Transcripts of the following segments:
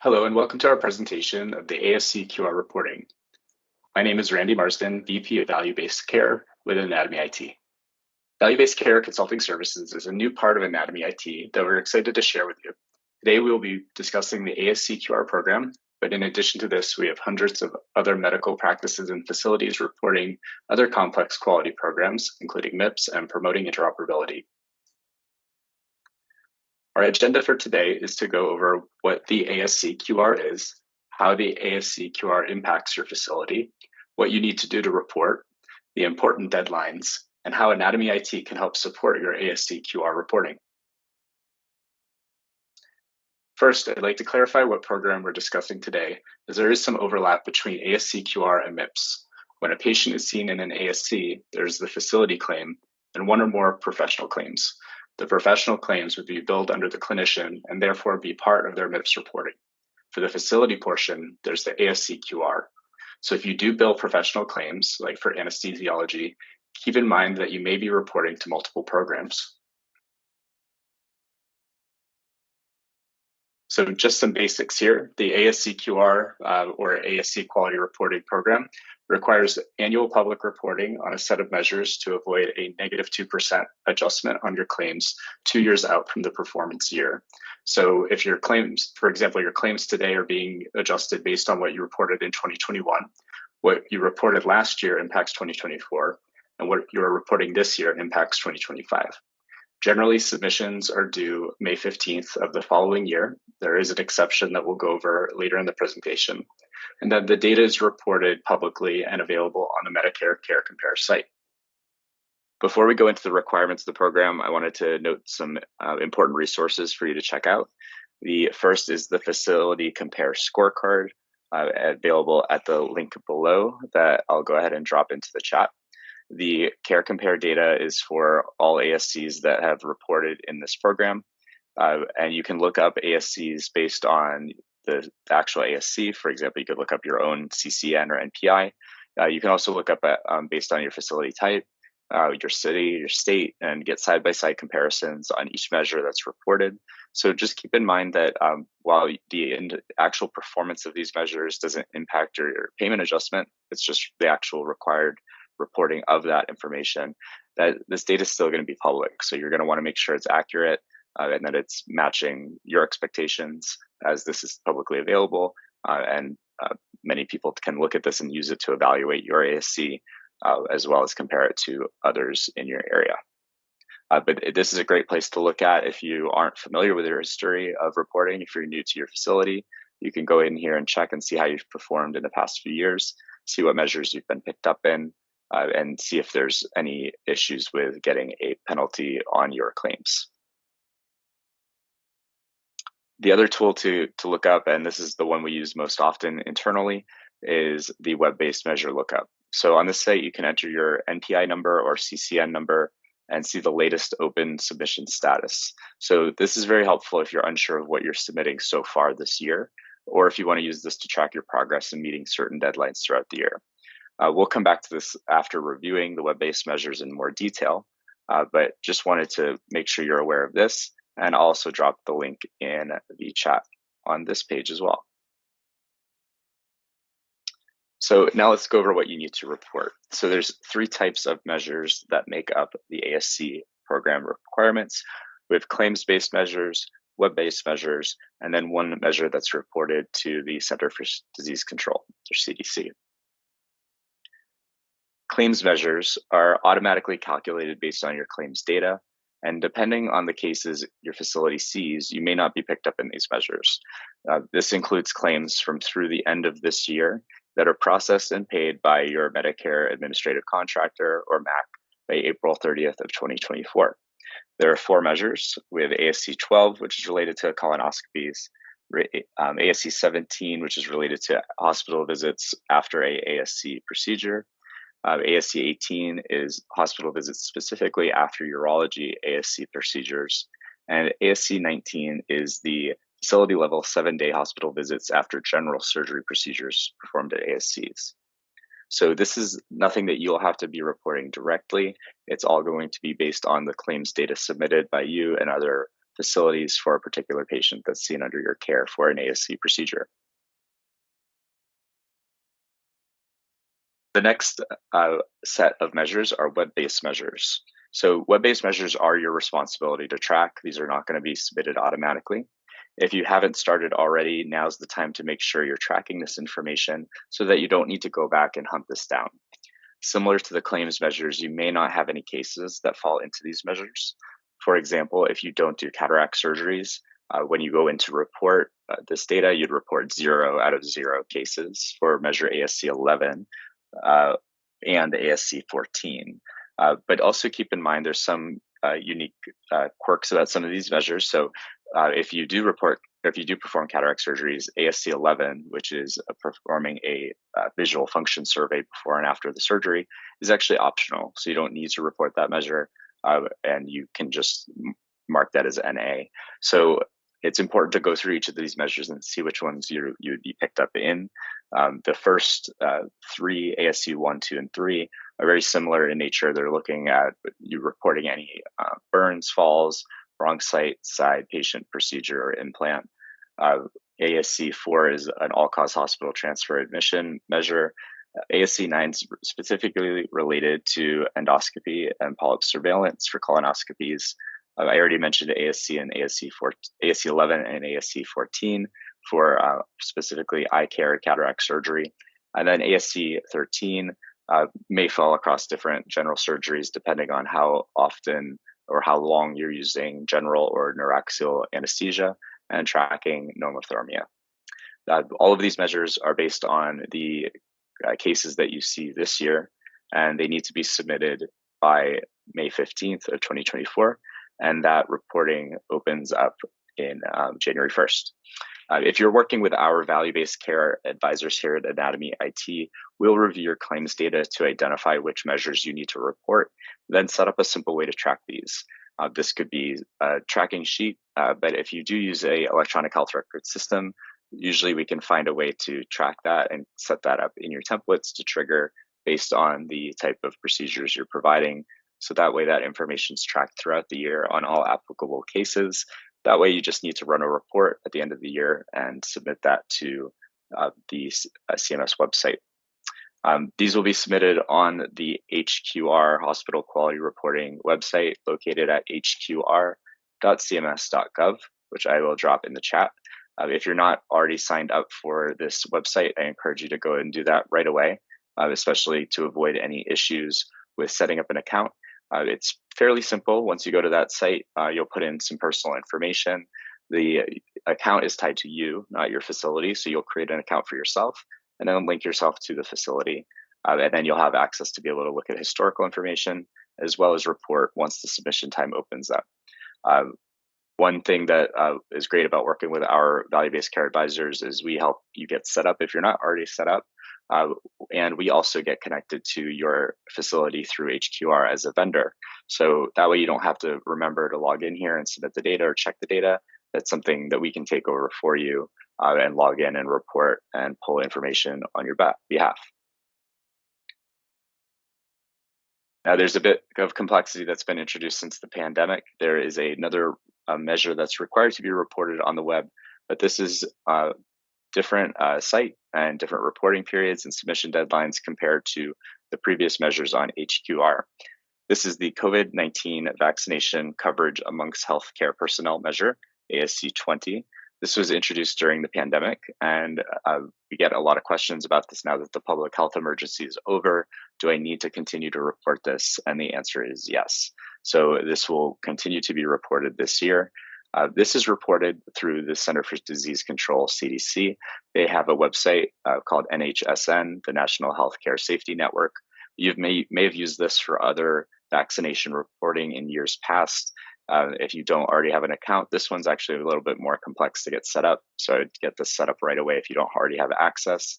Hello and welcome to our presentation of the ASCQR reporting. My name is Randy Marsden, VP of Value-Based Care with Anatomy IT. Value-Based Care Consulting Services is a new part of Anatomy IT that we're excited to share with you. Today we will be discussing the ASCQR program, but in addition to this, we have hundreds of other medical practices and facilities reporting other complex quality programs, including MIPS and promoting interoperability. Our agenda for today is to go over what the ASCQR is, how the ASCQR impacts your facility, what you need to do to report, the important deadlines, and how Anatomy IT can help support your ASCQR reporting. First, I'd like to clarify what program we're discussing today, as there is some overlap between ASCQR and MIPS. When a patient is seen in an ASC, there's the facility claim and one or more professional claims. The professional claims would be billed under the clinician and therefore be part of their MIPS reporting. For the facility portion, there's the ASCQR. So if you do bill professional claims, like for anesthesiology, keep in mind that you may be reporting to multiple programs. So just some basics here. The ASCQR or ASC Quality Reporting Program requires annual public reporting on a set of measures to avoid a negative 2% adjustment on your claims 2 years out from the performance year. So if your claims, for example, your claims today are being adjusted based on what you reported in 2021, what you reported last year impacts 2024, and what you're reporting this year impacts 2025. Generally, submissions are due May 15th of the following year. There is an exception that we'll go over later in the presentation. And then the data is reported publicly and available on the Medicare Care Compare site. Before we go into the requirements of the program, I wanted to note some important resources for you to check out. The first is the Facility Compare Scorecard, available at the link below that I'll go ahead and drop into the chat. The Care Compare data is for all ASCs that have reported in this program, and you can look up ASCs based on the actual ASC. For example, you could look up your own CCN or NPI. You can also look up based on your facility type, your city, your state, and get side-by-side comparisons on each measure that's reported. So just keep in mind that while the actual performance of these measures doesn't impact your payment adjustment, it's just the actual required reporting of that information, that this data is still going to be public. So you're going to want to make sure it's accurate and that it's matching your expectations, as this is publicly available. And many people can look at this and use it to evaluate your ASC as well as compare it to others in your area. But this is a great place to look at if you aren't familiar with your history of reporting. If you're new to your facility, you can go in here and check and see how you've performed in the past few years, see what measures you've been picked up in, and see if there's any issues with getting a penalty on your claims. The other tool to look up, and this is the one we use most often internally, is the WebBased Measure Lookup. So on this site, you can enter your NPI number or CCN number and see the latest open submission status. So this is very helpful if you're unsure of what you're submitting so far this year, or if you want to use this to track your progress in meeting certain deadlines throughout the year. We'll come back to this after reviewing the web-based measures in more detail, but just wanted to make sure you're aware of this, and I'll also drop the link in the chat on this page as well. So now let's go over what you need to report. So there's 3 types of measures that make up the ASC program requirements. We have claims-based measures, web-based measures, and then one measure that's reported to the Center for Disease Control, or CDC. Claims measures are automatically calculated based on your claims data, and depending on the cases your facility sees, you may not be picked up in these measures. This includes claims from through the end of this year that are processed and paid by your Medicare Administrative Contractor, or MAC, by April 30th of 2024. There are 4 measures. We have ASC 12, which is related to colonoscopies, ASC 17, which is related to hospital visits after a ASC procedure. ASC 18 is hospital visits specifically after urology ASC procedures. And ASC 19 is the facility level 7-day hospital visits after general surgery procedures performed at ASCs. So this is nothing that you'll have to be reporting directly. It's all going to be based on the claims data submitted by you and other facilities for a particular patient that's seen under your care for an ASC procedure. The next set of measures are web-based measures. So web-based measures are your responsibility to track. These are not going to be submitted automatically. If you haven't started already, now's the time to make sure you're tracking this information so that you don't need to go back and hunt this down. Similar to the claims measures, you may not have any cases that fall into these measures. For example, if you don't do cataract surgeries, when you go in to report this data, you'd report 0 out of 0 cases for measure ASC 11 and ASC 14. But also keep in mind there's some unique quirks about some of these measures. So if you do perform cataract surgeries, ASC 11, which is performing a visual function survey before and after the surgery, is actually optional. So you don't need to report that measure, and you can just mark that as NA. So it's important to go through each of these measures and see which ones you would be picked up in. The first 3, ASC 1, 2, and 3, are very similar in nature. They're looking at you reporting any burns, falls, wrong side patient procedure or implant. ASC 4 is an all-cause hospital transfer admission measure. ASC 9 is specifically related to endoscopy and polyp surveillance for colonoscopies. I already mentioned ASC and ASC 11 and ASC 14 for specifically eye care, cataract surgery. And then ASC 13 may fall across different general surgeries depending on how often or how long you're using general or neuraxial anesthesia and tracking normothermia. All of these measures are based on the cases that you see this year, and they need to be submitted by May 15th of 2024, and that reporting opens up in January 1st. If you're working with our value-based care advisors here at Anatomy IT, we'll review your claims data to identify which measures you need to report, then set up a simple way to track these. This could be a tracking sheet, but if you do use an electronic health record system, usually we can find a way to track that and set that up in your templates to trigger based on the type of procedures you're providing. So that way that information is tracked throughout the year on all applicable cases. That way you just need to run a report at the end of the year and submit that to the CMS website. These will be submitted on the HQR Hospital Quality Reporting website located at hqr.cms.gov, which I will drop in the chat. If you're not already signed up for this website, I encourage you to go and do that right away, especially to avoid any issues with setting up an account. It's fairly simple. Once you go to that site, you'll put in some personal information. The account is tied to you, not your facility, so you'll create an account for yourself and then link yourself to the facility. And then you'll have access to be able to look at historical information as well as report once the submission time opens up. One thing that is great about working with our value-based care advisors is we help you get set up if you're not already set up. And we also get connected to your facility through HQR as a vendor. So that way you don't have to remember to log in here and submit the data or check the data. That's something that we can take over for you and log in and report and pull information on your behalf. Now, there's a bit of complexity that's been introduced since the pandemic. There is another measure that's required to be reported on the web, but this is a different site and different reporting periods and submission deadlines compared to the previous measures on HQR. This is the COVID-19 Vaccination Coverage Amongst Healthcare Personnel measure, ASC 20. This was introduced during the pandemic, and we get a lot of questions about this now that the public health emergency is over. Do I need to continue to report this? And the answer is yes. So this will continue to be reported this year. This is reported through the Center for Disease Control, CDC. They have a website called NHSN, the National Healthcare Safety Network. You may have used this for other vaccination reporting in years past. If you don't already have an account, this one's actually a little bit more complex to get set up. So I'd get this set up right away if you don't already have access.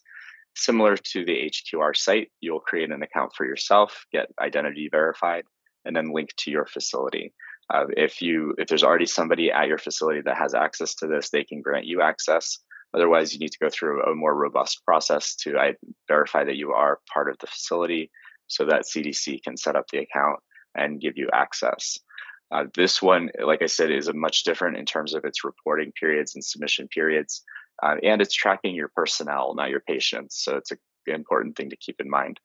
Similar to the HQR site, you'll create an account for yourself, get identity verified, and then link to your facility. If there's already somebody at your facility that has access to this, they can grant you access. Otherwise, you need to go through a more robust process to verify that you are part of the facility so that CDC can set up the account and give you access. This one, like I said, is a much different in terms of its reporting periods and submission periods, and it's tracking your personnel, not your patients. So it's an important thing to keep in mind.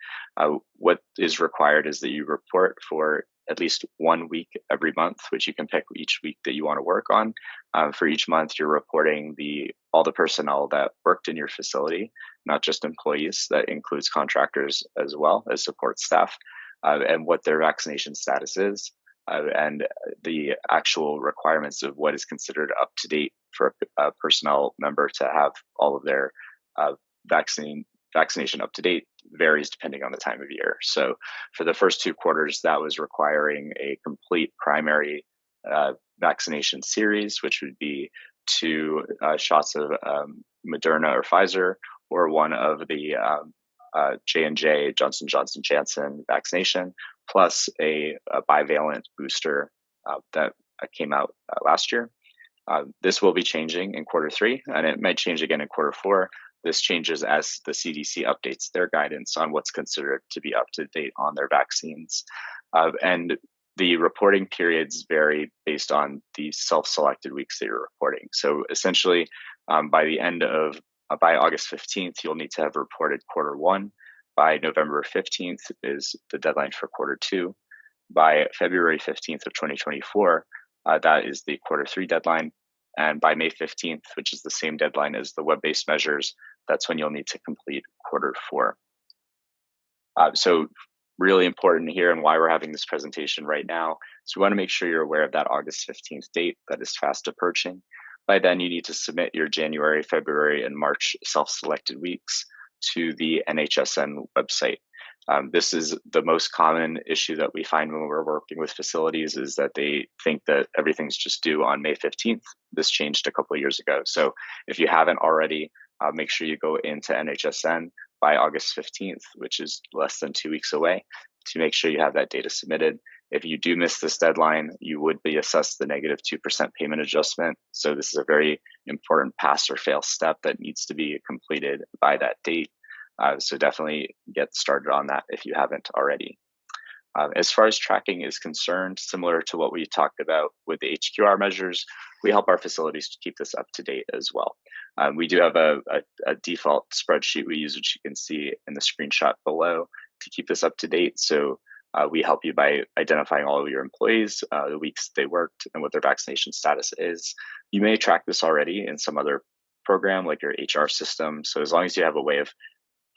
What is required is that you report for at least 1 week every month, which you can pick each week that you want to work on. For each month, you're reporting all the personnel that worked in your facility, not just employees. That includes contractors as well as support staff, and what their vaccination status is, and the actual requirements of what is considered up to date for a personnel member to have all of their vaccination up to date varies depending on the time of year. So for the first 2 quarters, that was requiring a complete primary vaccination series, which would be 2 shots of Moderna or Pfizer, or 1 of the J&J, Johnson Johnson Janssen vaccination, plus a bivalent booster that came out last year. This will be changing in Q3, and it might change again in Q4. This changes as the CDC updates their guidance on what's considered to be up to date on their vaccines. And the reporting periods vary based on the self-selected weeks that you're reporting. So essentially, by August 15th, you'll need to have reported Q1. By November 15th is the deadline for Q2. By February 15th of 2024, that is the Q3 deadline. And by May 15th, which is the same deadline as the web-based measures, that's when you'll need to complete Q4. So really important here, and why we're having this presentation right now, so we want to make sure you're aware of that August 15th date that is fast approaching. By then, you need to submit your January, February, and March self-selected weeks to the NHSN website. This is the most common issue that we find when we're working with facilities, is that they think that everything's just due on May 15th. This changed a couple of years ago. So if you haven't already, make sure you go into NHSN by August 15th, which is less than 2 weeks away, to make sure you have that data submitted. If you do miss this deadline, you would be assessed the negative 2% payment adjustment. So this is a very important pass or fail step that needs to be completed by that date. So definitely get started on that if you haven't already. As far as tracking is concerned, similar to what we talked about with the HQR measures, we help our facilities to keep this up to date as well. We do have a default spreadsheet we use, which you can see in the screenshot below, to keep this up to date. So we help you by identifying all of your employees, the weeks they worked, and what their vaccination status is. You may track this already in some other program like your HR system. So as long as you have a way of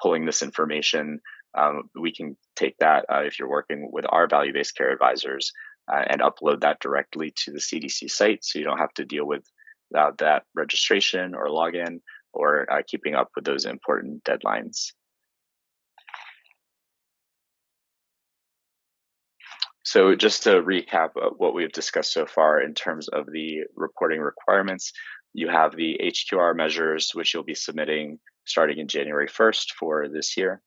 pulling this information, we can take that if you're working with our value-based care advisors and upload that directly to the CDC site, so you don't have to deal with that registration or login or keeping up with those important deadlines. So just to recap what we've discussed so far in terms of the reporting requirements, you have the HQR measures, which you'll be submitting starting in January 1st for this year.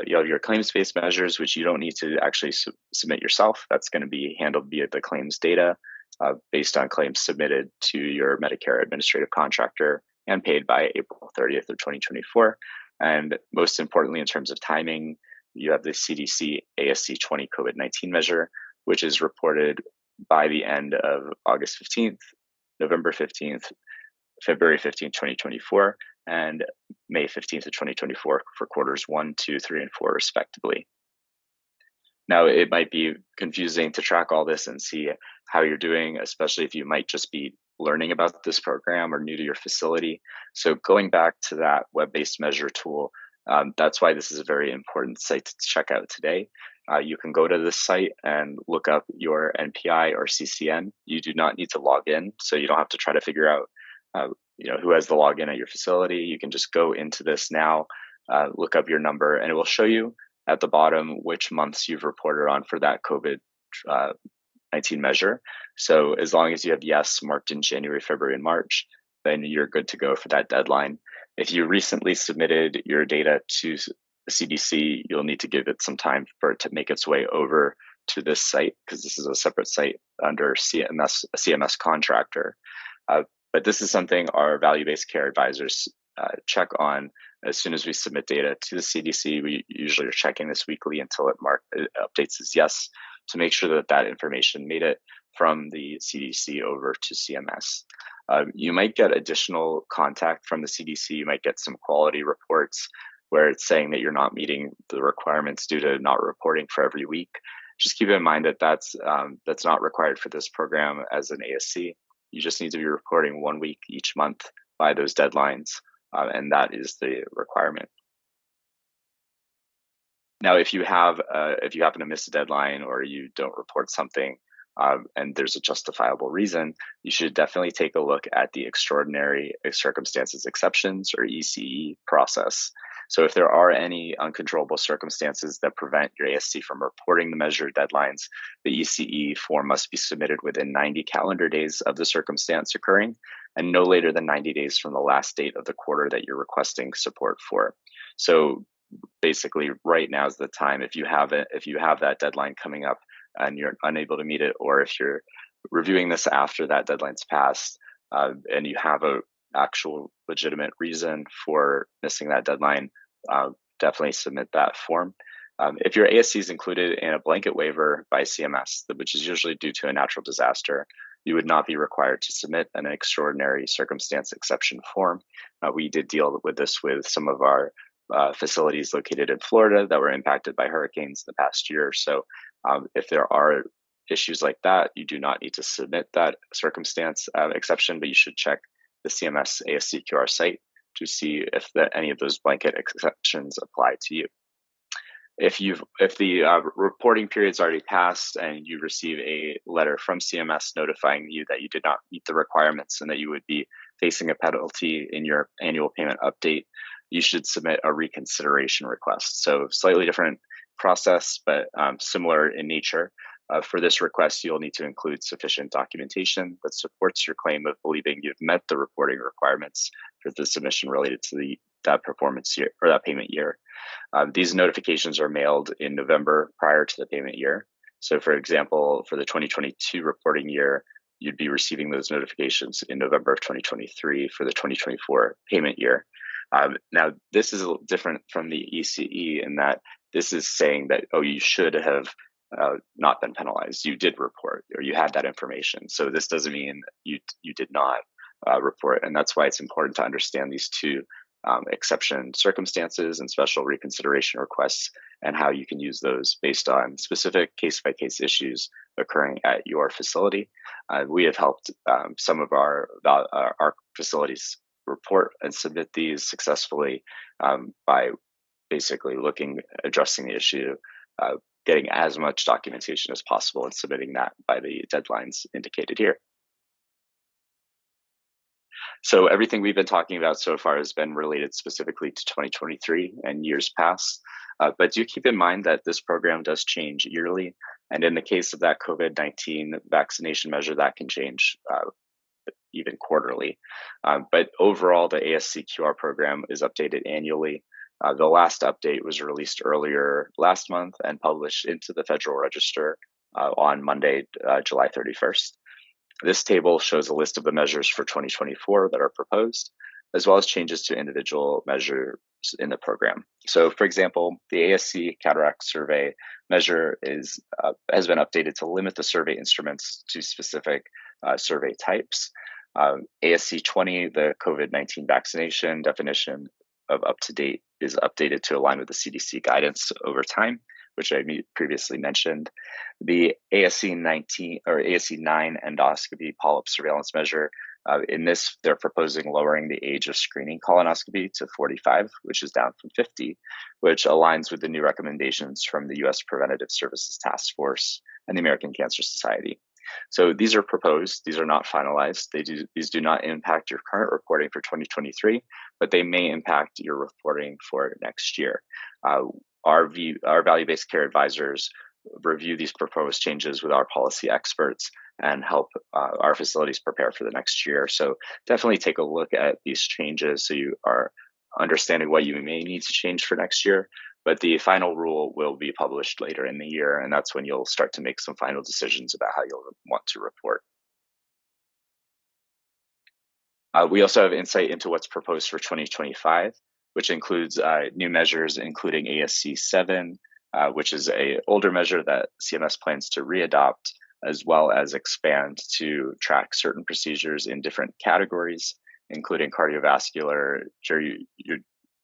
You have your claims-based measures, which you don't need to actually submit yourself. That's going to be handled via the claims data based on claims submitted to your Medicare administrative contractor and paid by April 30th of 2024. And most importantly, in terms of timing, you have the CDC ASC 20 COVID-19 measure, which is reported by the end of August 15th, November 15th, February 15th, 2024, and May 15th of 2024 for quarters 1, 2, 3, and 4, respectively. Now, it might be confusing to track all this and see how you're doing, especially if you might just be learning about this program or new to your facility. So going back to that web-based measure tool, that's why this is a very important site to check out today. You can go to this site and look up your NPI or CCN. You do not need to log in, so you don't have to try to figure out who has the login at your facility. You can just go into this now, look up your number, and it will show you at the bottom which months you've reported on for that COVID-19 measure. So as long as you have yes marked in January, February, and March, then you're good to go for that deadline. If you recently submitted your data to the CDC, you'll need to give it some time for it to make its way over to this site, because this is a separate site under a CMS contractor. But this is something our value-based care advisors check on as soon as we submit data to the CDC. We usually are checking this weekly until it updates as yes, to make sure that that information made it from the CDC over to CMS. You might get additional contact from the CDC. You might get some quality reports where it's saying that you're not meeting the requirements due to not reporting for every week. Just keep in mind that that's not required for this program as an ASC. You just need to be reporting 1 week each month by those deadlines, and that is the requirement. Now, if you happen to miss a deadline or you don't report something, and there's a justifiable reason, you should definitely take a look at the extraordinary circumstances exceptions, or ECE, process. So if there are any uncontrollable circumstances that prevent your ASC from reporting the measure deadlines, the ECE form must be submitted within 90 calendar days of the circumstance occurring, and no later than 90 days from the last date of the quarter that you're requesting support for. So basically, right now is the time. If you have that deadline coming up and you're unable to meet it, or if you're reviewing this after that deadline's passed, and you have a actual legitimate reason for missing that deadline, definitely submit that form. If your ASC is included in a blanket waiver by CMS, which is usually due to a natural disaster, you would not be required to submit an extraordinary circumstance exception form. We did deal with this with some of our facilities located in Florida that were impacted by hurricanes in the past year. So if there are issues like that, you do not need to submit that circumstance exception, but you should check the CMS ASCQR site to see if any of those blanket exceptions apply to you. If the reporting period's already passed and you receive a letter from CMS notifying you that you did not meet the requirements and that you would be facing a penalty in your annual payment update, you should submit a reconsideration request. So slightly different process, but similar in nature. For this request, you'll need to include sufficient documentation that supports your claim of believing you've met the reporting requirements for the submission related to that performance year or that payment year. These notifications are mailed in November prior to the payment year. So for example, for the 2022 reporting year, you'd be receiving those notifications in November of 2023 for the 2024 payment year. Now, this is a little different from the ECE in that this is saying that, oh, you should have not been penalized. You did report, or you had that information. So this doesn't mean you did not report. And that's why it's important to understand these two exception circumstances and special reconsideration requests, and how you can use those based on specific case-by-case issues occurring at your facility. We have helped some of our facilities report and submit these successfully by basically addressing the issue, getting as much documentation as possible and submitting that by the deadlines indicated here. So everything we've been talking about so far has been related specifically to 2023 and years past. But do keep in mind that this program does change yearly. And in the case of that COVID-19 vaccination measure, that can change even quarterly. But overall, the ASCQR program is updated annually. The last update was released earlier last month and published into the Federal Register on Monday, July 31st. This table shows a list of the measures for 2024 that are proposed, as well as changes to individual measures in the program. So, for example, the ASC cataract survey measure has been updated to limit the survey instruments to specific survey types. ASC 20, the COVID-19 vaccination definition of up to date, is updated to align with the CDC guidance over time, which I previously mentioned. The ASC 19 or ASC 9 endoscopy polyp surveillance measure, in this, they're proposing lowering the age of screening colonoscopy to 45, which is down from 50, which aligns with the new recommendations from the U.S. Preventative Services Task Force and the American Cancer Society. So these are proposed, these are not finalized. These do not impact your current reporting for 2023, but they may impact your reporting for next year. Our value-based care advisors review these proposed changes with our policy experts and help our facilities prepare for the next year. So definitely take a look at these changes so you are understanding what you may need to change for next year. But the final rule will be published later in the year, and that's when you'll start to make some final decisions about how you'll want to report. We also have insight into what's proposed for 2025, which includes new measures, including ASC 7, which is an older measure that CMS plans to readopt as well as expand to track certain procedures in different categories, including cardiovascular,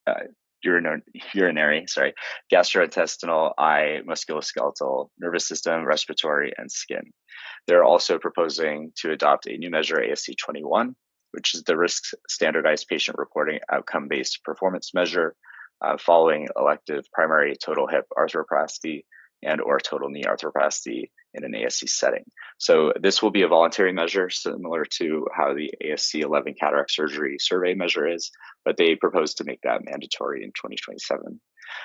uh, urinary, gastrointestinal, eye, musculoskeletal, nervous system, respiratory, and skin. They're also proposing to adopt a new measure, ASC 21, which is the risk standardized patient reporting outcome-based performance measure following elective primary total hip arthroplasty and or total knee arthroplasty in an ASC setting. So this will be a voluntary measure similar to how the ASC 11 cataract surgery survey measure is, but they propose to make that mandatory in 2027.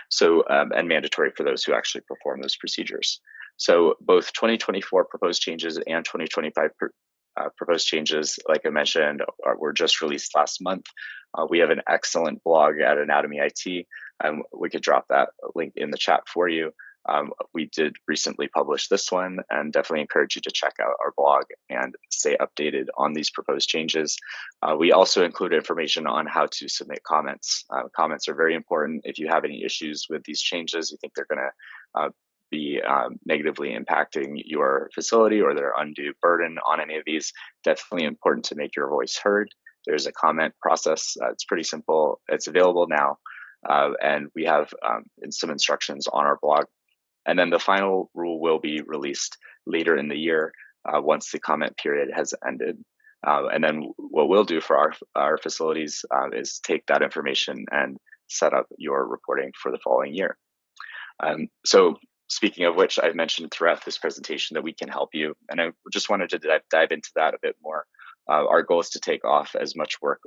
So, and mandatory for those who actually perform those procedures. So both 2024 proposed changes and 2025 proposed changes, like I mentioned, were just released last month. We have an excellent blog at Anatomy IT, and we could drop that link in the chat for you. We did recently publish this one, and definitely encourage you to check out our blog and stay updated on these proposed changes. We also include information on how to submit comments. Comments are very important. If you have any issues with these changes, you think they're going to be negatively impacting your facility or their undue burden on any of these, definitely important to make your voice heard. There's a comment process. It's pretty simple. It's available now. And we have some instructions on our blog. And then the final rule will be released later in the year once the comment period has ended. And then what we'll do for our facilities is take that information and set up your reporting for the following year. So speaking of which, I've mentioned throughout this presentation that we can help you. And I just wanted to dive into that a bit more. Our goal is to take off as much work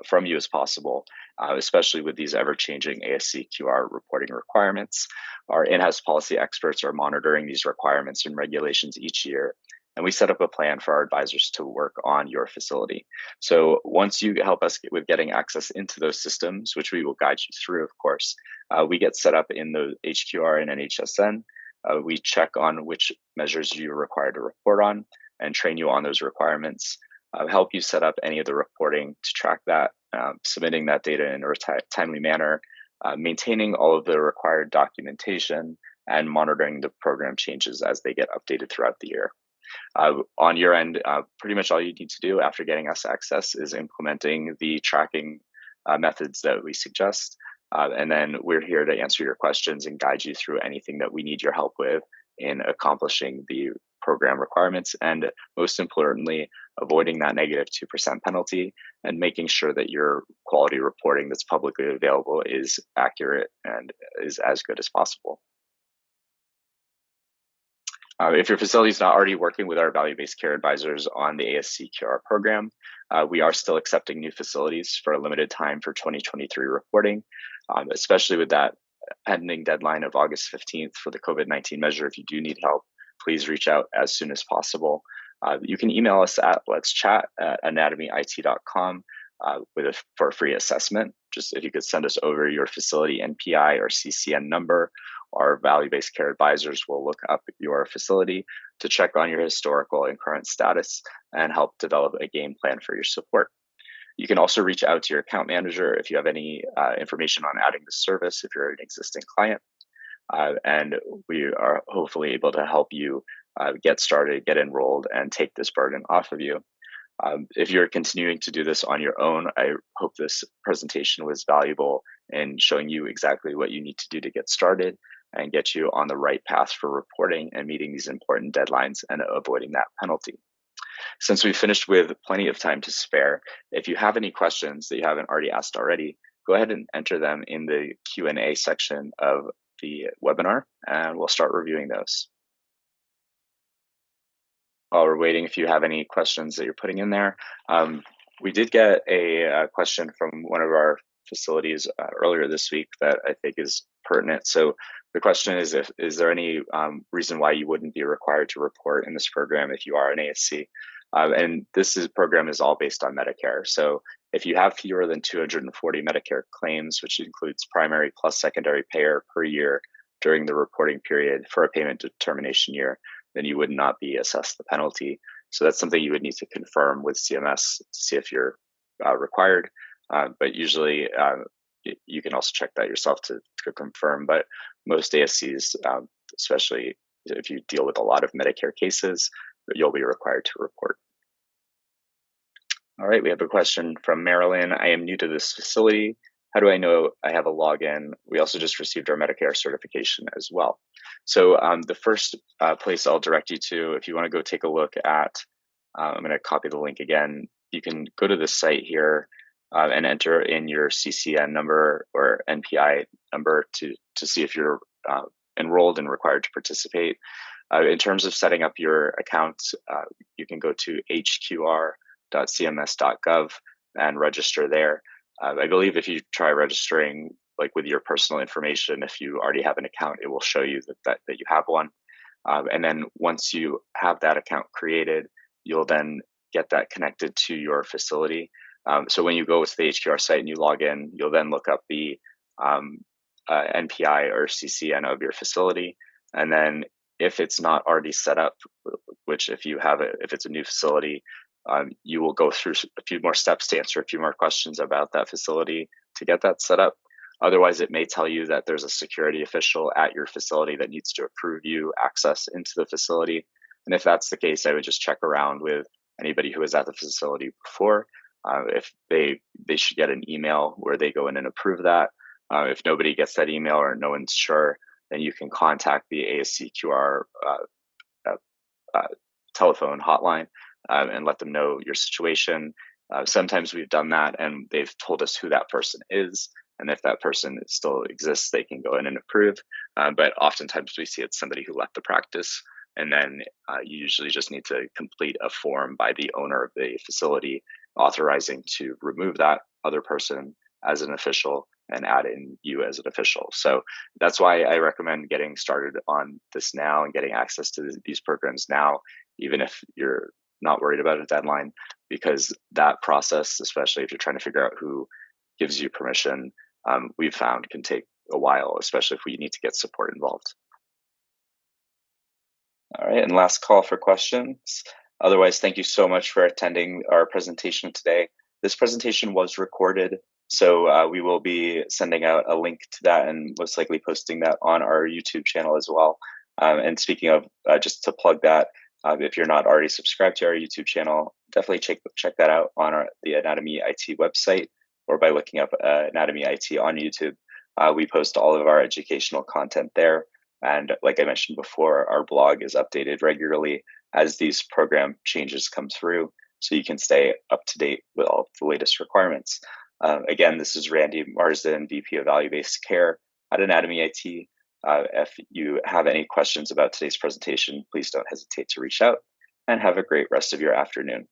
from you as possible, especially with these ever-changing ASCQR reporting requirements. Our in-house policy experts are monitoring these requirements and regulations each year, and we set up a plan for our advisors to work on your facility. So once you help us with getting access into those systems, which we will guide you through, of course, we get set up in the HQR and NHSN. We check on which measures you're required to report on and train you on those requirements. Help you set up any of the reporting to track that, submitting that data in a timely manner, maintaining all of the required documentation, and monitoring the program changes as they get updated throughout the year. On your end, pretty much all you need to do after getting us access is implementing the tracking methods that we suggest. And then we're here to answer your questions and guide you through anything that we need your help with in accomplishing the program requirements, and most importantly, avoiding that negative 2% penalty and making sure that your quality reporting that's publicly available is accurate and is as good as possible. If your facility is not already working with our value-based care advisors on the ASCQR program, we are still accepting new facilities for a limited time for 2023 reporting, especially with that pending deadline of August 15th for the COVID-19 measure. If you do need help, please reach out as soon as possible. You can email us at letschat@anatomyit.com for a free assessment. Just if you could send us over your facility NPI or CCN number, our value-based care advisors will look up your facility to check on your historical and current status and help develop a game plan for your support. You can also reach out to your account manager if you have any information on adding the service if you're an existing client. And we are hopefully able to help you get started, get enrolled, and take this burden off of you. If you're continuing to do this on your own, I hope this presentation was valuable in showing you exactly what you need to do to get started and get you on the right path for reporting and meeting these important deadlines and avoiding that penalty. Since we finished with plenty of time to spare, if you have any questions that you haven't already asked already, go ahead and enter them in the Q&A section of the webinar, and we'll start reviewing those. While we're waiting, if you have any questions that you're putting in there, we did get a question from one of our facilities earlier this week that I think is pertinent. So the question is, is there any reason why you wouldn't be required to report in this program if you are an ASC? And this program is all based on Medicare. So if you have fewer than 240 Medicare claims, which includes primary plus secondary payer per year during the reporting period for a payment determination year, then you would not be assessed the penalty. So that's something you would need to confirm with CMS to see if you're required. But usually you can also check that yourself to confirm. But most ASCs, especially if you deal with a lot of Medicare cases, you'll be required to report. All right, we have a question from Marilyn. I am new to this facility. How do I know I have a login? We also just received our Medicare certification as well. So the first place I'll direct you to, if you want to go take a look at, I'm going to copy the link again. You can go to this site here and enter in your CCN number or NPI number to see if you're enrolled and required to participate. In terms of setting up your account, you can go to hqr.cms.gov and register there. I believe if you try registering like with your personal information, if you already have an account, it will show you that you have one. And then once you have that account created, you'll then get that connected to your facility. So when you go to the HQR site and you log in, you'll then look up the NPI or CCN of your facility. And then if it's not already set up, which if it's a new facility, you will go through a few more steps to answer a few more questions about that facility to get that set up. Otherwise, it may tell you that there's a security official at your facility that needs to approve you access into the facility. And if that's the case, I would just check around with anybody who was at the facility before. If they should get an email where they go in and approve that. If nobody gets that email or no one's sure, then you can contact the ASCQR telephone hotline and let them know your situation. Sometimes we've done that and they've told us who that person is. And if that person still exists, they can go in and approve. But oftentimes we see it's somebody who left the practice. And then you usually just need to complete a form by the owner of the facility authorizing to remove that other person as an official and add in you as an official. So that's why I recommend getting started on this now and getting access to these programs now, even if you're not worried about a deadline, because that process, especially if you're trying to figure out who gives you permission, we've found can take a while, especially if we need to get support involved. All right, and last call for questions. Otherwise, thank you so much for attending our presentation today. This presentation was recorded, so we will be sending out a link to that and most likely posting that on our YouTube channel as well. And speaking of, just to plug that, if you're not already subscribed to our YouTube channel, definitely check that out on the Anatomy IT website or by looking up Anatomy IT on YouTube. We post all of our educational content there. And like I mentioned before, our blog is updated regularly as these program changes come through, so you can stay up to date with all the latest requirements. Again, this is Randy Marsden, VP of Value-Based Care at Anatomy IT. If you have any questions about today's presentation, please don't hesitate to reach out, and have a great rest of your afternoon.